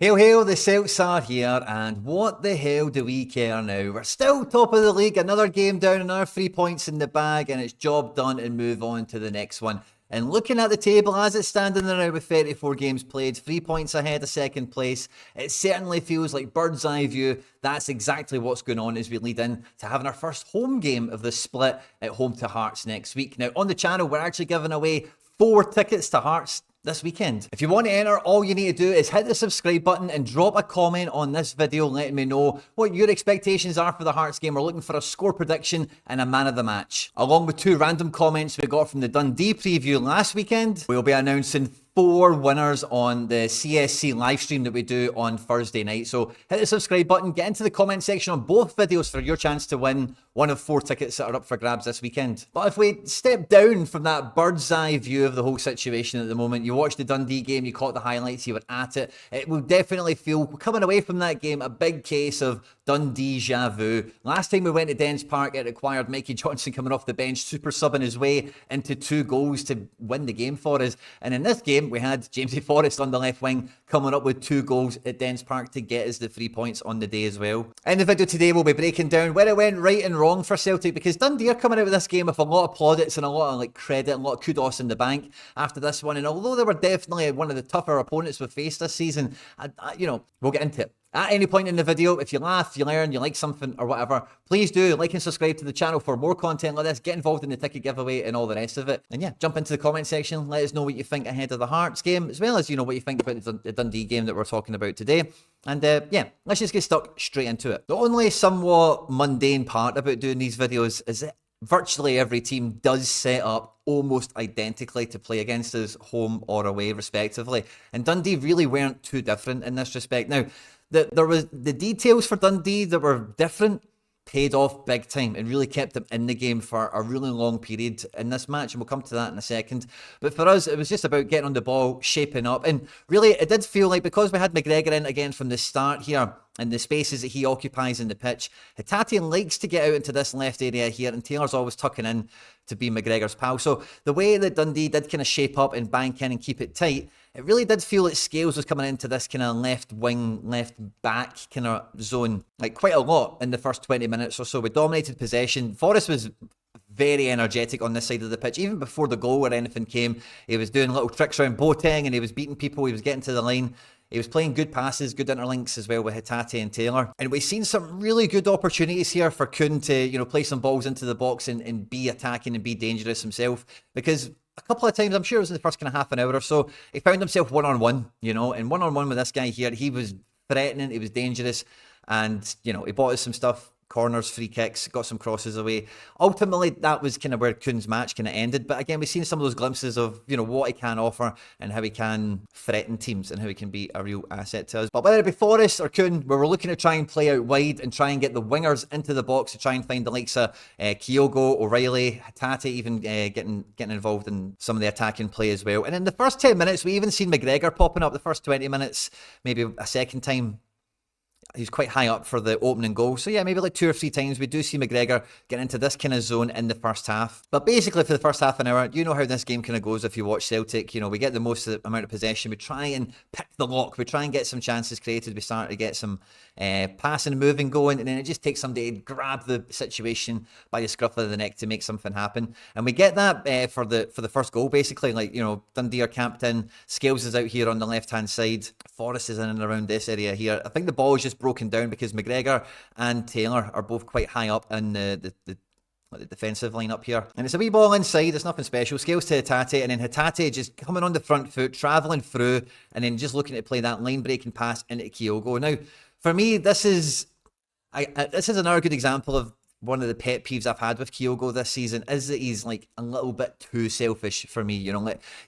Hail, hail, the Celts are here, and what the hell do we care now? We're still top of the league, another game down, another 3 points in the bag, and it's job done and move on to the next one. And looking at the table as it's standing there now with 34 games played, 3 points ahead of second place, it certainly feels like bird's eye view. That's exactly what's going on as we lead in to having our first home game of the split at home to Hearts next week. Now, on the channel, we're actually giving away 4 tickets to Hearts this weekend. If you want to enter, all you need to do is hit the subscribe button and drop a comment on this video letting me know what your expectations are for the Hearts game. We're looking for a score prediction and a man of the match. Along with 2 random comments we got from the Dundee preview last weekend, we'll be announcing 4 winners on the CSC live stream that we do on Thursday night. So hit the subscribe button, get into the comment section on both videos for your chance to win one of 4 tickets that are up for grabs this weekend. But if we step down from that bird's eye view of the whole situation at the moment, you watched the Dundee game, you caught the highlights, you were at it, it will definitely feel, coming away from that game, a big case of Dundee déjà vu. Last time we went to Dens Park, it required Mikey Johnson coming off the bench, super subbing his way into 2 goals to win the game for us. And in this game, we had Jamesy Forrest on the left wing coming up with 2 goals at Dens Park to get us the 3 points on the day as well. In the video today, we'll be breaking down where it went right and wrong for Celtic, because Dundee are coming out of this game with a lot of plaudits and a lot of credit and a lot of kudos in the bank after this one. And although they were definitely one of the tougher opponents we've faced this season, we'll get into it. At any point in the video, if you laugh, you learn, you like something or whatever, please do like and subscribe to the channel for more content like this, get involved in the ticket giveaway and all the rest of it. And yeah, jump into the comment section, let us know what you think ahead of the Hearts game, as well as, what you think about the Dundee game that we're talking about today. And let's just get stuck straight into it. The only somewhat mundane part about doing these videos is that virtually every team does set up almost identically to play against us, home or away, respectively. And Dundee really weren't too different in this respect. Now, there was the details for Dundee that were different paid off big time and really kept them in the game for a really long period in this match, and we'll come to that in a second. But for us, it was just about getting on the ball, shaping up, and really it did feel like, because we had McGregor in again from the start here, and the spaces that he occupies in the pitch, Hatate likes to get out into this left area here, and Taylor's always tucking in to be McGregor's pal. So the way that Dundee did kind of shape up and bank in and keep it tight, it really did feel like Scales was coming into this kind of left wing, left back kind of zone, like quite a lot in the first 20 minutes or so. We dominated possession. Forrest was very energetic on this side of the pitch. Even before the goal or anything came, he was doing little tricks around Boateng and he was beating people, he was getting to the line. He was playing good passes, good interlinks as well with Hatate and Taylor. And we've seen some really good opportunities here for Kuhn to, play some balls into the box and be attacking and be dangerous himself. Because a couple of times, I'm sure it was in the first kind of half an hour or so, he found himself one-on-one, and one-on-one with this guy here, he was threatening, he was dangerous, and, he bought us some stuff. Corners, free kicks, got some crosses away. Ultimately, that was kind of where Kuhn's match kind of ended. But again, we've seen some of those glimpses of, what he can offer and how he can threaten teams and how he can be a real asset to us. But whether it be Forrest or Kuhn, we were looking to try and play out wide and try and get the wingers into the box to try and find the likes of Kyogo, O'Reilly, Hatate even getting involved in some of the attacking play as well. And in the first 10 minutes, we even seen McGregor popping up the first 20 minutes, maybe a second time. He's quite high up for the opening goal. So yeah, maybe like 2 or 3 times we do see McGregor getting into this kind of zone in the first half. But basically for the first half an hour, you know how this game kind of goes if you watch Celtic. We get the most amount of possession. We try and pick the lock. We try and get some chances created. We start to get some passing and moving going. And then it just takes somebody to grab the situation by the scruff of the neck to make something happen. And we get that for the first goal, basically. Dundee are camped in. Scales is out here on the left-hand side. Forrest is in and around this area here. I think the ball is just broken down because McGregor and Taylor are both quite high up in the defensive line up here. And it's a wee ball inside, it's nothing special. Scales to Hatate, and then Hatate just coming on the front foot, travelling through, and then just looking to play that line-breaking pass into Kyogo. Now, for me, this is another good example of one of the pet peeves I've had with Kyogo this season, is that he's like a little bit too selfish for me.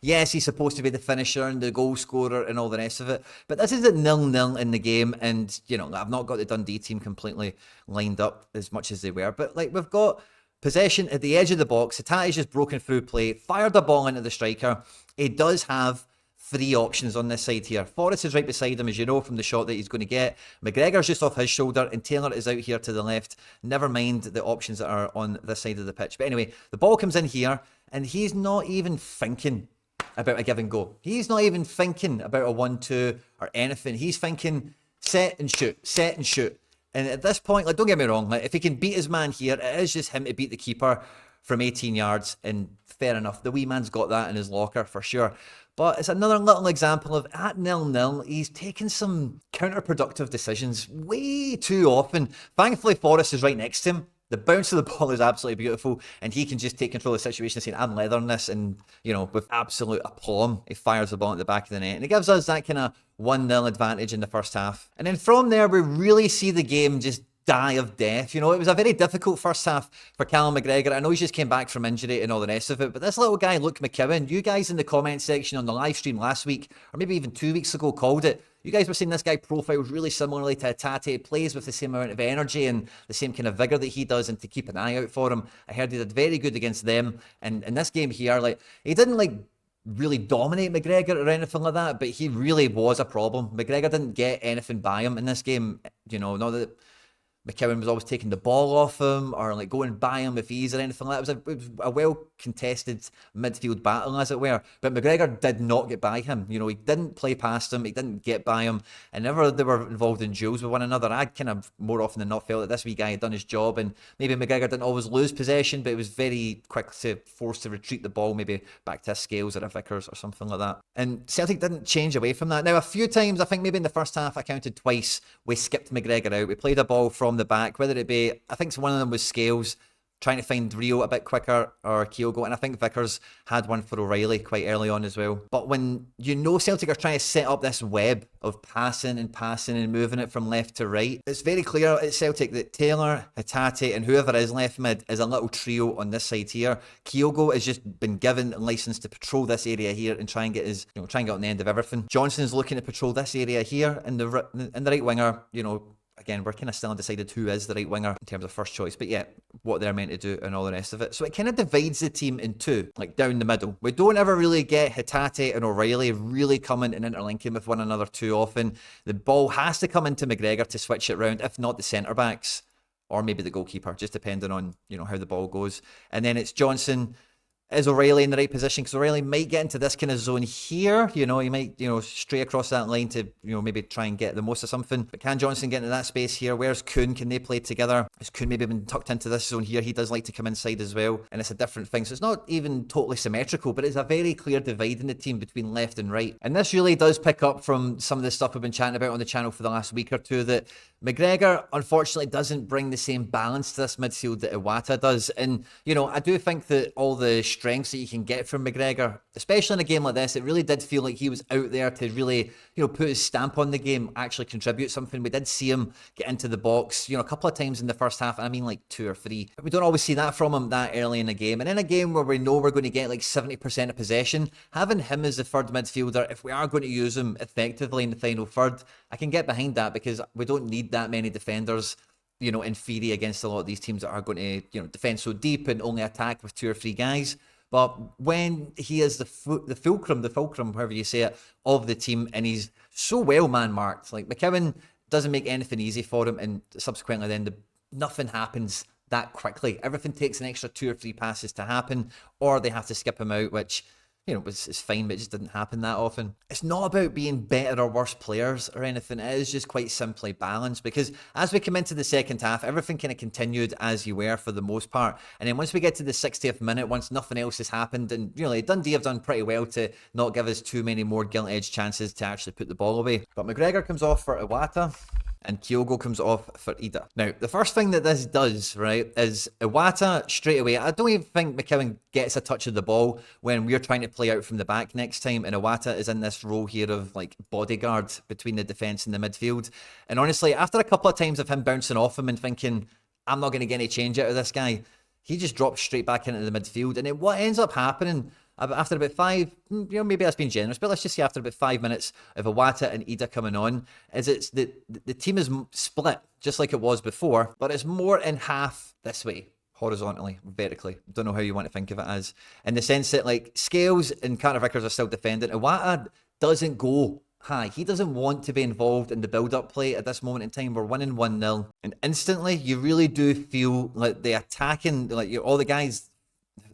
Yes, he's supposed to be the finisher and the goal scorer and all the rest of it, but this is at 0-0 in the game, and I've not got the Dundee team completely lined up as much as they were, but we've got possession at the edge of the box. Hatate's just broken through play, fired the ball into the striker. He does have 3 options on this side here. Forrest is right beside him, as you know, from the shot that he's going to get. McGregor's just off his shoulder, and Taylor is out here to the left. Never mind the options that are on this side of the pitch. But anyway, the ball comes in here, and he's not even thinking about a give and go. He's not even thinking about a 1-2 or anything. He's thinking set and shoot, set and shoot. And at this point, like, don't get me wrong, like, if he can beat his man here, it is just him to beat the keeper from 18 yards, and fair enough. The wee man's got that in his locker for sure. But it's another little example of at 0-0, he's taking some counterproductive decisions way too often. Thankfully, Forrest is right next to him. The bounce of the ball is absolutely beautiful, and he can just take control of the situation, saying, I'm leathering this, and, you know, with absolute aplomb, he fires the ball at the back of the net, and it gives us that kind of 1-0 advantage in the first half. And then from there, we really see the game just die of death. You know, it was a very difficult first half for Callum McGregor. I know he just came back from injury and all the rest of it, but this little guy, Luke McKeown, you guys in the comment section on the live stream last week, or maybe even 2 weeks ago, called it. You guys were saying this guy profiles really similarly to Hatate, plays with the same amount of energy and the same kind of vigour that he does, and to keep an eye out for him. I heard he did very good against them. And in this game here, like, he didn't like really dominate McGregor or anything like that, but he really was a problem. McGregor didn't get anything by him in this game. You know, not that McKeown was always taking the ball off him or like going by him with ease or anything like that. It was a well-contested midfield battle, as it were. But McGregor did not get by him. You know, he didn't play past him. He didn't get by him. And whenever they were involved in duels with one another, I kind of more often than not felt that this wee guy had done his job. And maybe McGregor didn't always lose possession, but it was very quick to force to retreat the ball, maybe back to a Scales or a Vickers or something like that. And Celtic didn't change away from that. Now, a few times, I think maybe in the first half, I counted twice, we skipped McGregor out. We played a ball from the back, whether it be, I think one of them was Scales trying to find Rio a bit quicker, or Kyogo, and I think Vickers had one for O'Reilly quite early on as well. But when you know Celtic are trying to set up this web of passing and moving it from left to right, it's very clear at Celtic that Taylor, Hatate, and whoever is left mid is a little trio on this side here. Kyogo has just been given license to patrol this area here and try and get his, you know, try and get on the end of everything. Johnson's looking to patrol this area here, and the right winger, you know, again, we're kind of still undecided who is the right winger in terms of first choice, but yeah, what they're meant to do and all the rest of it. So it kind of divides the team in two, like down the middle. We don't ever really get Hatate and O'Reilly really coming and interlinking with one another too often. The ball has to come into McGregor to switch it round, if not the centre-backs, or maybe the goalkeeper, just depending on, you know, how the ball goes. And then it's Johnson. Is O'Reilly in the right position? Because O'Reilly might get into this kind of zone here. You know, he might, you know, stray across that line to, you know, maybe try and get the most of something. But can Johnson get into that space here? Where's Kuhn? Can they play together? Has Kuhn maybe been tucked into this zone here? He does like to come inside as well. And it's a different thing. So it's not even totally symmetrical, but it's a very clear divide in the team between left and right. And this really does pick up from some of the stuff we've been chatting about on the channel for the last week or two, that McGregor, unfortunately, doesn't bring the same balance to this midfield that Iwata does. And, you know, I do think that all the strengths that you can get from McGregor, especially in a game like this, it really did feel like he was out there to really, you know, put his stamp on the game, actually contribute something. We did see him get into the box, you know, a couple of times in the first half, and I mean like 2 or 3. But we don't always see that from him that early in a game. And in a game where we know we're going to get like 70% of possession, having him as the third midfielder, if we are going to use him effectively in the final third, I can get behind that, because we don't need that many defenders, you know, in theory, against a lot of these teams that are going to, you know, defend so deep and only attack with 2 or 3 guys. But when he is the fulcrum, however you say it, of the team, and he's so well man-marked, like McKeown doesn't make anything easy for him, and subsequently then nothing happens that quickly. Everything takes an extra 2 or 3 passes to happen, or they have to skip him out, which, you know, it's fine, but it just didn't happen that often. It's not about being better or worse players or anything. It is just quite simply balanced, because as we come into the second half, everything kind of continued as you were for the most part. And then once we get to the 60th minute, once nothing else has happened, and really Dundee have done pretty well to not give us too many more gilt-edged chances to actually put the ball away. But McGregor comes off for Iwata, and Kyogo comes off for Ida. Now, the first thing that this does, right, is Iwata straight away. I don't even think McKeown gets a touch of the ball when we're trying to play out from the back next time, and Iwata is in this role here of like bodyguard between the defence and the midfield. And honestly, after a couple of times of him bouncing off him and thinking, I'm not going to get any change out of this guy, he just drops straight back into the midfield. And then what ends up happening after about 5, you know, maybe that's been generous, but let's just say after about 5 minutes of Iwata and Ida coming on, is it's the team is split just like it was before, but it's more in half this way, horizontally, vertically. Don't know how you want to think of it as, in the sense that like Scales and Carter Vickers are still defending. Iwata doesn't go high. He doesn't want to be involved in the build-up play at this moment in time. We're winning 1-0, and instantly you really do feel like the attacking, like all the guys,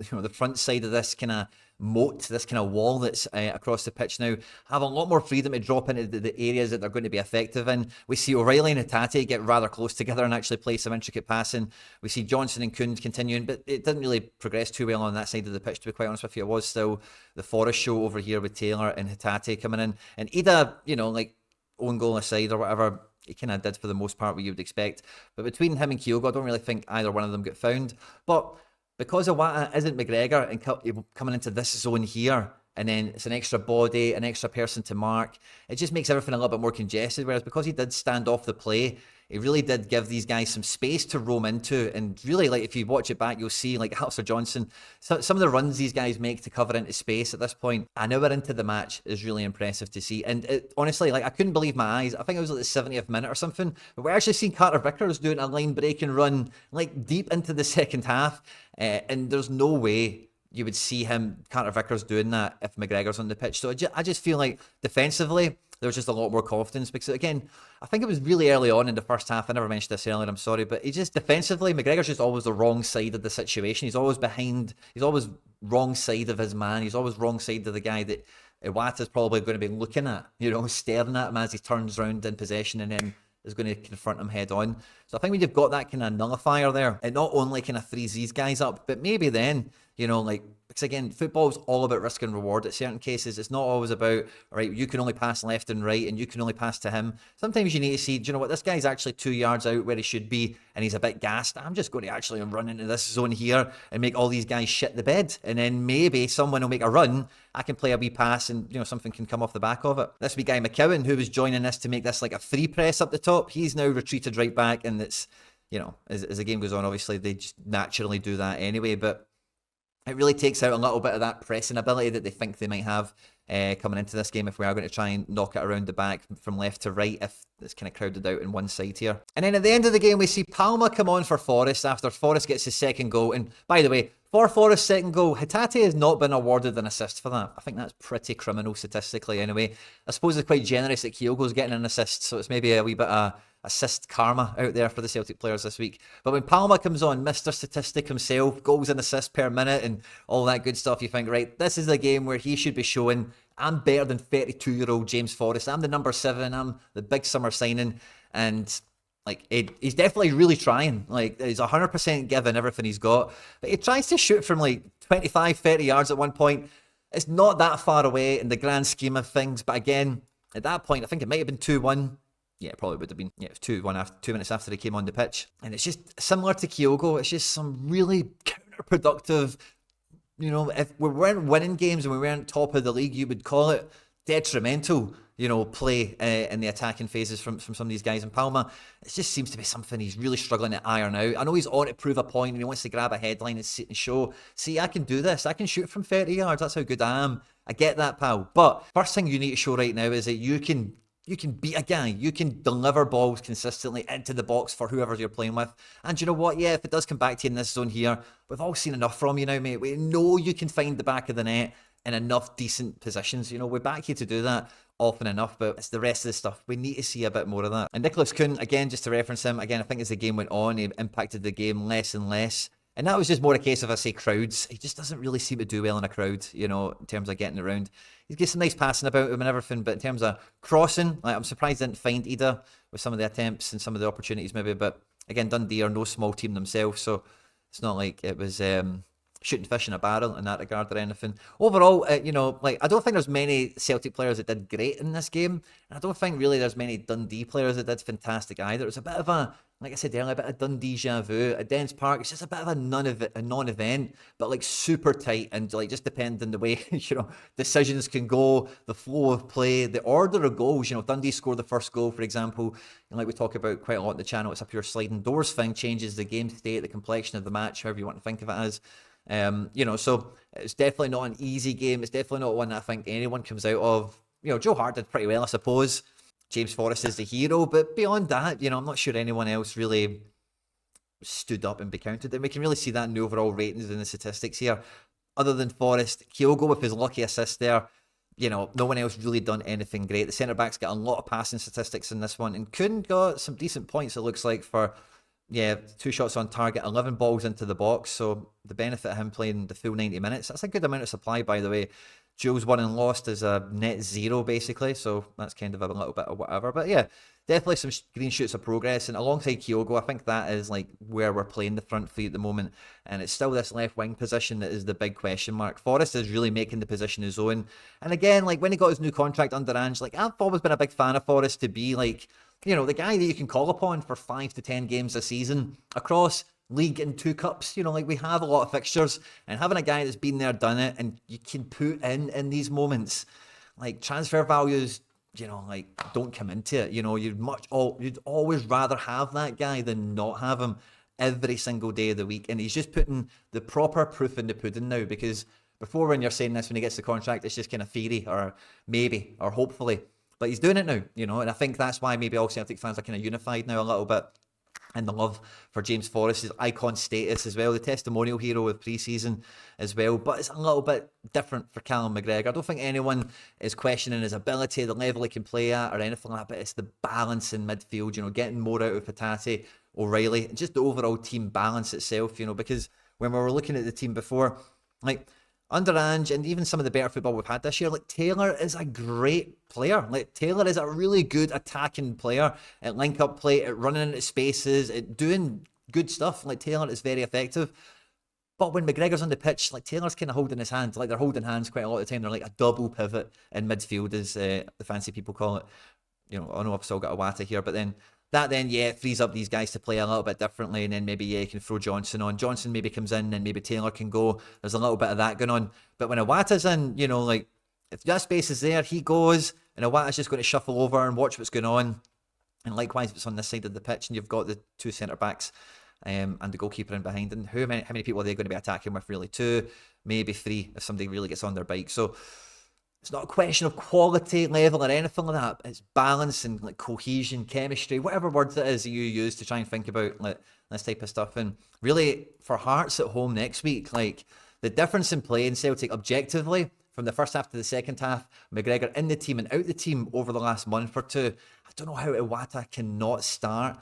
you know, the front side of this kind of moat, this kind of wall that's across the pitch now, have a lot more freedom to drop into the areas that they're going to be effective in. We see O'Reilly and Hatate get rather close together and actually play some intricate passing. We see Johnson and Kuhn continuing, but it didn't really progress too well on that side of the pitch, to be quite honest with you. It was still the Forest show over here with Taylor and Hatate coming in. And Ida, like own goal aside or whatever, he kind of did for the most part what you would expect. But between him and Kyogo, I don't really think either one of them got found. But because Iwata isn't McGregor and coming into this zone here, and then it's an extra body, an extra person to mark, it just makes everything a little bit more congested. Whereas because he did stand off the play, it really did give these guys some space to roam into. And really, like, if you watch it back, you'll see, like, Alistair Johnson, some of the runs these guys make to cover into space at this point, an hour into the match, is really impressive to see. And honestly, like, I couldn't believe my eyes. I think it was like the 70th minute or something, but we're actually seeing Carter Vickers doing a line-breaking run, like, deep into the second half. And there's no way you would see Carter Vickers, doing that if McGregor's on the pitch. So I just feel like defensively, there was just a lot more confidence because, again, I think it was really early on in the first half. I never mentioned this earlier, I'm sorry, but he just defensively, McGregor's just always the wrong side of the situation. He's always behind, he's always wrong side of his man. He's always wrong side of the guy that Iwata's probably going to be looking at, staring at him as he turns around in possession and then is going to confront him head on. So I think when you've got that kind of nullifier there, it not only kind of frees these guys up, but maybe then, because again, football's all about risk and reward. At certain cases, it's not always about, all right, you can only pass left and right and you can only pass to him. Sometimes you need to see, do you know what, this guy's actually 2 yards out where he should be and he's a bit gassed. I'm just going to actually run into this zone here and make all these guys shit the bed. And then maybe someone will make a run, I can play a wee pass and, something can come off the back of it. This wee guy McCowan, who was joining this to make this like a free press up the top, he's now retreated right back, and it's, as the game goes on, obviously they just naturally do that anyway, but it really takes out a little bit of that pressing ability that they think they might have coming into this game if we are going to try and knock it around the back from left to right, if it's kind of crowded out in one side here. And then at the end of the game, we see Palma come on for Forest after Forest gets his second goal. And by the way, for Forest's second goal, Hatate has not been awarded an assist for that. I think that's pretty criminal statistically anyway. I suppose it's quite generous that Kyogo's getting an assist, so it's maybe a wee bit of assist karma out there for the Celtic players this week. But when Palma comes on, Mr. Statistic himself, goals and assists per minute and all that good stuff, you think, right, this is a game where he should be showing, I'm better than 32-year-old James Forrest. I'm the number 7. I'm the big summer signing. And he's definitely really trying. Like, he's 100% giving everything he's got. But he tries to shoot from 25, 30 yards at one point. It's not that far away in the grand scheme of things. But again, at that point, I think it might have been 2-1. Yeah, it probably would have been. Yeah, it was 2-1 2 minutes after he came on the pitch. And it's just similar to Kyogo. It's just some really counterproductive, if we weren't winning games and we weren't top of the league, you would call it detrimental, play in the attacking phases from some of these guys. And Palma, it just seems to be something he's really struggling to iron out. I know he's on to prove a point and he wants to grab a headline and show, see, I can do this. I can shoot from 30 yards. That's how good I am. I get that, pal. But first thing you need to show right now is that you can beat a guy. You can deliver balls consistently into the box for whoever you're playing with. And you know what? Yeah, if it does come back to you in this zone here, we've all seen enough from you now, mate. We know you can find the back of the net in enough decent positions. We back you to do that often enough, but it's the rest of the stuff. We need to see a bit more of that. And Nicholas Kuhn, again, just to reference him, again, I think as the game went on, he impacted the game less and less. And that was just more a case of, I say, crowds. He just doesn't really seem to do well in a crowd, in terms of getting around. He's got some nice passing about him and everything, but in terms of crossing, I'm surprised he didn't find Ida with some of the attempts and some of the opportunities maybe. But again, Dundee are no small team themselves, so it's not like it was shooting fish in a barrel in that regard or anything. Overall, I don't think there's many Celtic players that did great in this game. And I don't think really there's many Dundee players that did fantastic either. It was a bit of a, like I said earlier, a bit of Dundee déjà vu. At Dens Park, it's just a bit of a non-event, but super tight and just depending on the way, decisions can go, the flow of play, the order of goals. Dundee scored the first goal, for example, and like we talk about quite a lot on the channel, it's a pure sliding doors thing, changes the game state, the complexion of the match, however you want to think of it as. So it's definitely not an easy game. It's definitely not one that I think anyone comes out of. Joe Hart did pretty well, I suppose. James Forrest is the hero, but beyond that, I'm not sure anyone else really stood up and be counted. And we can really see that in the overall ratings and the statistics here. Other than Forrest, Kyogo with his lucky assist there, no one else really done anything great. The centre-backs got a lot of passing statistics in this one, and Kuhn got some decent points, it looks like, for Yeah, 2 shots on target, 11 balls into the box. So the benefit of him playing the full 90 minutes, that's a good amount of supply, by the way. Jules won and lost is a net 0, basically. So that's kind of a little bit of whatever. But yeah, definitely some green shoots of progress. And alongside Kyogo, I think that is like where we're playing the front three at the moment. And it's still this left wing position that is the big question mark. Forrest is really making the position his own. And again, like when he got his new contract under Ange, like I've always been a big fan of Forrest to be like, you know, the guy that you can call upon for 5 to 10 games a season across league and 2 cups. You know, like we have a lot of fixtures, and having a guy that's been there, done it, and you can put in these moments, like transfer values, you know, like don't come into it. You know, you'd always rather have that guy than not have him every single day of the week. And he's just putting the proper proof in the pudding now, because before, when you're saying this, when he gets the contract, it's just kind of theory or maybe or hopefully. But he's doing it now, you know, and I think that's why maybe all Celtic fans are kind of unified now a little bit. And the love for James Forrest's icon status as well, the testimonial hero of pre-season as well. But it's a little bit different for Callum McGregor. I don't think anyone is questioning his ability, the level he can play at or anything like that, but it's the balance in midfield, you know, getting more out of Hatate, O'Reilly, and just the overall team balance itself, you know, because when we were looking at the team before, like, under Ange and even some of the better football we've had this year, like Taylor is a great player. Like Taylor is a really good attacking player at link up play, at running into spaces, at doing good stuff. Like Taylor is very effective. But when McGregor's on the pitch, like Taylor's kind of holding his hands. Like they're holding hands quite a lot of the time. They're like a double pivot in midfield, as the fancy people call it. You know, I know I've still got a Wata here, but then it frees up these guys to play a little bit differently, and then maybe you can throw Johnson on. Johnson maybe comes in, and maybe Taylor can go. There's a little bit of that going on. But when Iwata's in, you know, like if that space is there, he goes, and Iwata's just going to shuffle over and watch what's going on. And likewise, if it's on this side of the pitch, and you've got the 2 centre backs and the goalkeeper in behind, and how many people are they going to be attacking with? Really, 2, maybe 3 if somebody really gets on their bike. So it's not a question of quality level or anything like that. It's balance and like cohesion, chemistry, whatever words it is that you use to try and think about like this type of stuff. And really, for Hearts at home next week, like the difference in play in Celtic objectively from the first half to the second half, McGregor in the team and out the team over the last month or 2, I don't know how Iwata cannot start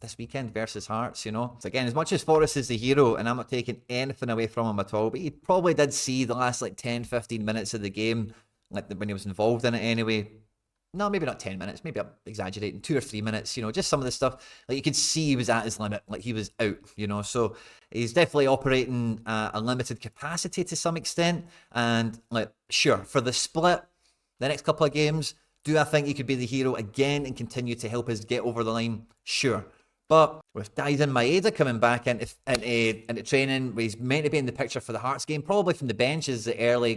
this weekend versus Hearts, you know. So again, as much as Forrest is the hero, and I'm not taking anything away from him at all, but he probably did see the last like 10, 15 minutes of the game, like when he was involved in it anyway. No, maybe not 10 minutes, maybe I'm exaggerating, 2 or 3 minutes, you know, just some of the stuff. Like you could see he was at his limit, like he was out, you know. So he's definitely operating a limited capacity to some extent. And like, sure, for the split, the next couple of games, do I think he could be the hero again and continue to help us get over the line? Sure. But with Dyson Maeda coming back into training, he's meant to be in the picture for the Hearts game, probably from the bench is the early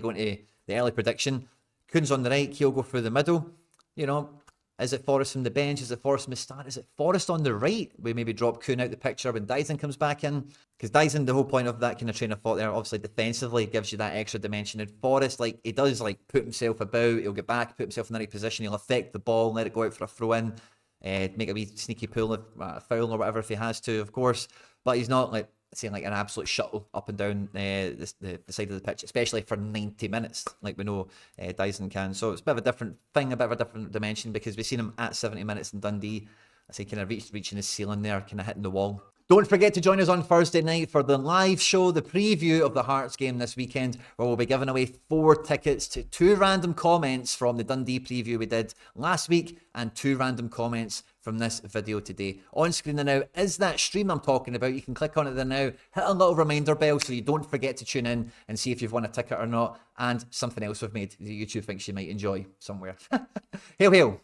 prediction. Kuhn's on the right, Kyogo through the middle. You know, is it Forrest from the bench? Is it Forrest from the start? Is it Forrest on the right? We maybe drop Kuhn out the picture when Dyson comes back in. Because Dyson, the whole point of that kind of train of thought there, obviously defensively gives you that extra dimension. And Forrest, like, he does like put himself about, he'll get back, put himself in the right position, he'll affect the ball, let it go out for a throw in, make a wee sneaky pull, foul or whatever if he has to, of course. But he's not like saying like an absolute shuttle up and down the side of the pitch, especially for 90 minutes, like we know Dyson can. So it's a bit of a different thing, a bit of a different dimension, because we've seen him at 70 minutes in Dundee. I say kind of reaching his ceiling there, kind of hitting the wall. Don't forget to join us on Thursday night for the live show, the preview of the Hearts game this weekend, where we'll be giving away 4 tickets to 2 random comments from the Dundee preview we did last week and 2 random comments from this video today. On screen now is that stream I'm talking about. You can click on it there now, hit a little reminder bell so you don't forget to tune in and see if you've won a ticket or not, and something else we've made that YouTube thinks you might enjoy somewhere. Hail, hail.